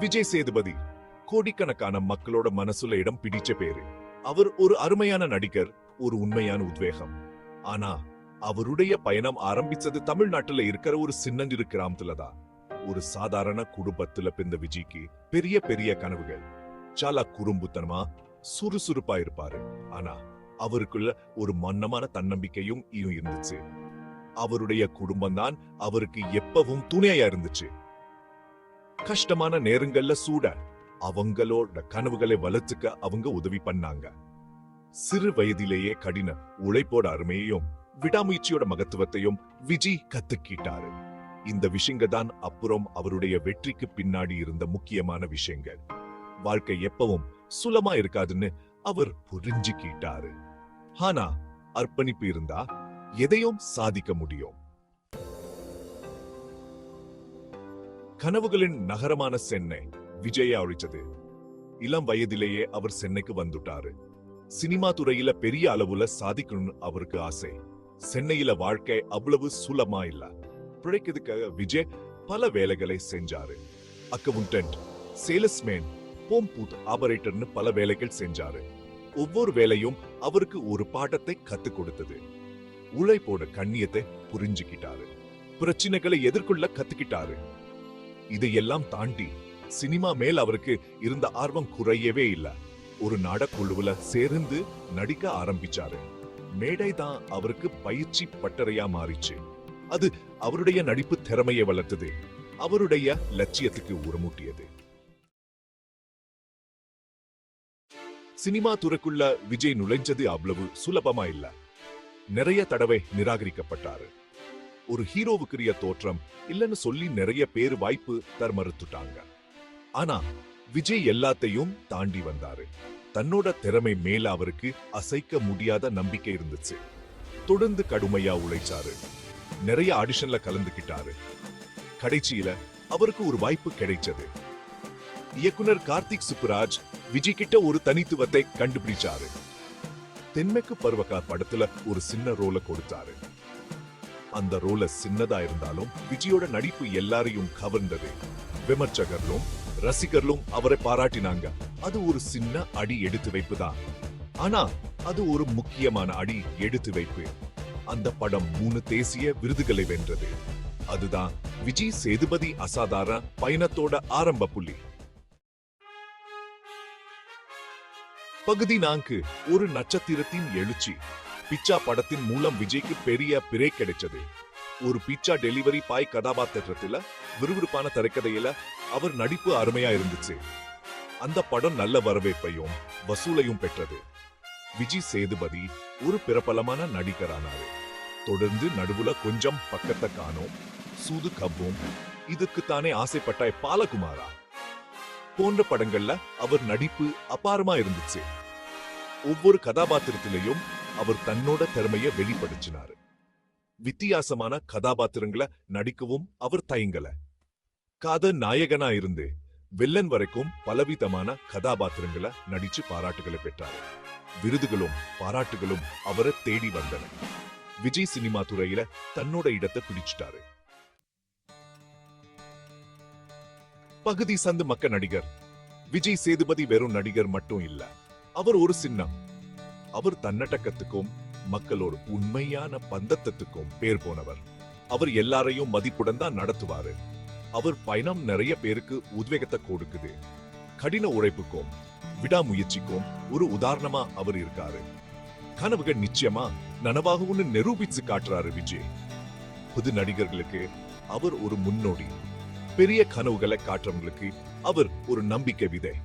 விஜய் சேதுபதி கோடிக்கணக்கான மக்களோட மனசுல இடம் பிடிச்ச பேரு. அவர் ஒரு அருமையான நடிகர், ஒரு உண்மையான உத்வேகம். ஆனா அவருடைய பயணம் ஆரம்பிச்சது தமிழ்நாட்டுல இருக்கிற ஒரு சின்னஞ்சிறு கிராமத்துலதான். ஒரு சாதாரண குடும்பத்துல பிறந்த விஜய்க்கு பெரிய பெரிய கனவுகள். சாலா குறும்புத்தனமா சுறுசுறுப்பா இருப்பாரு. ஆனா அவருக்குள்ள ஒரு மன்னமான தன்னம்பிக்கையும் இருந்துச்சு. அவருடைய குடும்பம் தான் அவருக்கு எப்பவும் துணையா இருந்துச்சு. கஷ்டமான நேரங்கள்ல சூட அவங்களோட கனவுகளை வளர்த்துக்க அவங்க உதவி பண்ணாங்க. சிறு வயதிலேயே கடின உழைப்போட அருமையையும் விடாமுயற்சியோட மகத்துவத்தையும் விஜய் கத்துக்கிட்டாரு. இந்த விஷயங்கள் தான் அப்புறம் அவருடைய வெற்றிக்கு பின்னாடி இருந்த முக்கியமான விஷயங்கள். வாழ்க்கை எப்பவும் சுலமா இருக்காதுன்னு அவர் புரிஞ்சுக்கிட்டாரு. ஆனா அர்ப்பணிப்பு இருந்தா எதையும் சாதிக்க முடியும். கனவுகளின் நகரமான சென்னை விஜயை அழிச்சது. இளம் வயதிலேயே அவர் சென்னைக்கு வந்துட்டாரு. சினிமா துறையில பெரிய அளவுல சாதிக்கணும்னு அவருக்கு ஆசை. சென்னையில வாழ்க்கை அவ்வளவு சுலமா இல்ல. பிழைக்கிறதுக்காக விஜய் பல வேலைகளை செஞ்சாரு. அக்கவுண்டன்ட், சேல்ஸ்மேன், போம்பூத் ஆபரேட்டர்னு பல வேலைகள் செஞ்சாரு. ஒவ்வொரு வேலையும் அவருக்கு ஒரு பாடத்தை கத்துக் கொடுத்தது. உழைப்போட கண்ணியத்தை புரிஞ்சுக்கிட்டாரு. பிரச்சனைகளை எதிர்கொள்ள கத்துக்கிட்டாரு. இதையெல்லாம் தாண்டி சினிமா மேல் அவருக்கு இருந்த ஆர்வம் குறையவே இல்ல. ஒரு நாடக்குழுவுல சேர்ந்து நடிக்க ஆரம்பிச்சாரு. மேடை தான் அவருக்கு பயிற்சி பட்டறையா மாறிச்சு. அது அவருடைய நடிப்பு திறமையை வளர்த்தது. அவருடைய லட்சியத்துக்கு உரமூட்டியது. சினிமா துறைக்குள்ள விஜய் நுழைஞ்சது அவ்வளவு சுலபமா இல்ல. நிறைய தடவை நிராகரிக்கப்பட்டாரு. ஒரு ஹீரோவுக்குரிய தோற்றம் இல்லன்னு சொல்லி நிறைய பேர் வாய்ப்பு தர மறுத்துட்டாங்க. ஆனா விஜய் எல்லாத்தையும் தாண்டி வந்தாரு. தன்னோட திறமை மேல அவருக்கு அசைக்க முடியாத நம்பிக்கை இருந்துச்சு. தொடர்ந்து கடுமையா உழைச்சாரு. நிறைய ஆடிஷன்ல கலந்துக்கிட்டாரு. கடைசியில அவருக்கு ஒரு வாய்ப்பு கிடைச்சது. இயக்குனர் கார்த்திக் சுப்புராஜ் விஜய் கிட்ட ஒரு தனித்துவத்தை கண்டுபிடிச்சாரு. தென்மேற்கு பருவகார் படத்துல ஒரு சின்ன ரோலை கொடுத்தாரு. அந்த ரோல சின்னதா இருந்தாலும் விஜயோட நடிப்பு எல்லாரையும் கவர்ந்தது. விமர்சகர்களும் ரசிகர்களும் அவரை பாராட்டினாங்க. அது ஒரு சின்ன அடி எடுத்து வைப்பு தான். ஆனா அது ஒரு முக்கியமான அடி எடுத்து வைப்பு. அந்த படம் 3 தேசிய விருதுகளை வென்றது. அதுதான் விஜய் சேதுபதி அசாதாரண பயணத்தோட ஆரம்ப புள்ளி. பகுதி 4, ஒரு நட்சத்திரத்தின் எழுச்சி. பிச்சா படத்தின் மூலம் விஜய்க்கு பெரிய பிரேக் கிடைச்சது. ஒரு பிச்சா டெலிவரி பாய் கதாபாத்திரத்துல விறுவிறுப்பான திரைக்கதையில அவர் நடிப்பு அருமையா இருந்துச்சு. அந்த படம் நல்ல வரவேற்பையும் வசூலையும் பெற்றது. விஜய் சேதுபதி ஒரு பிரபலமான நடிகரானாரு. தொடர்ந்து நடுவுல கொஞ்சம் பக்கத்தை காணோம், சூது கப்பும், இதுக்குத்தானே ஆசைப்பட்டாய் பாலகுமாரா போன்ற படங்கள்ல அவர் நடிப்பு அபாரமா இருந்துச்சு. ஒவ்வொரு கதாபாத்திரத்திலையும் அவர் தன்னோட திறமைய வெளிப்படுத்தினாரு. வித்தியாசமான கதாபாத்திரங்களை நடிக்கவும் அவர் தயங்கல. காதல் நாயகனா இருந்து வில்லன் வரைக்கும் பலவிதமான கதாபாத்திரங்களை நடிச்சு பாராட்டுகளை பெற்றாரு. விருதுகளும் பாராட்டுகளும் அவரை தேடி வந்தன. விஜய் சினிமா துறையில தன்னோட இடத்தை பிடிச்சிட்டாரு. பகுதி சந்து மக்க நடிகர். விஜய் சேதுபதி வெறும் நடிகர் மட்டும் இல்ல, அவர் ஒரு சின்னம். அவர் தன்னடக்கத்துக்கும் மக்களோட உண்மையான பந்தத்துக்கும் பேர் போனவர். அவர் எல்லாரையும் மதிப்புடன் தான் நடத்துவாரு. அவர் பயணம் நிறைய பேருக்கு உத்வேகத்தை கொடுக்குது. கடின உழைப்புக்கும் விடாமுயற்சிக்கும் ஒரு உதாரணமா அவர் இருக்காரு. கனவுகள் நிச்சயமா நனவாகும்னு நிரூபிச்சு காட்டுறாரு விஜய். புது நடிகர்களுக்கு அவர் ஒரு முன்னோடி. பெரிய கனவுகளை காட்டுறவங்களுக்கு அவர் ஒரு நம்பிக்கை விதை.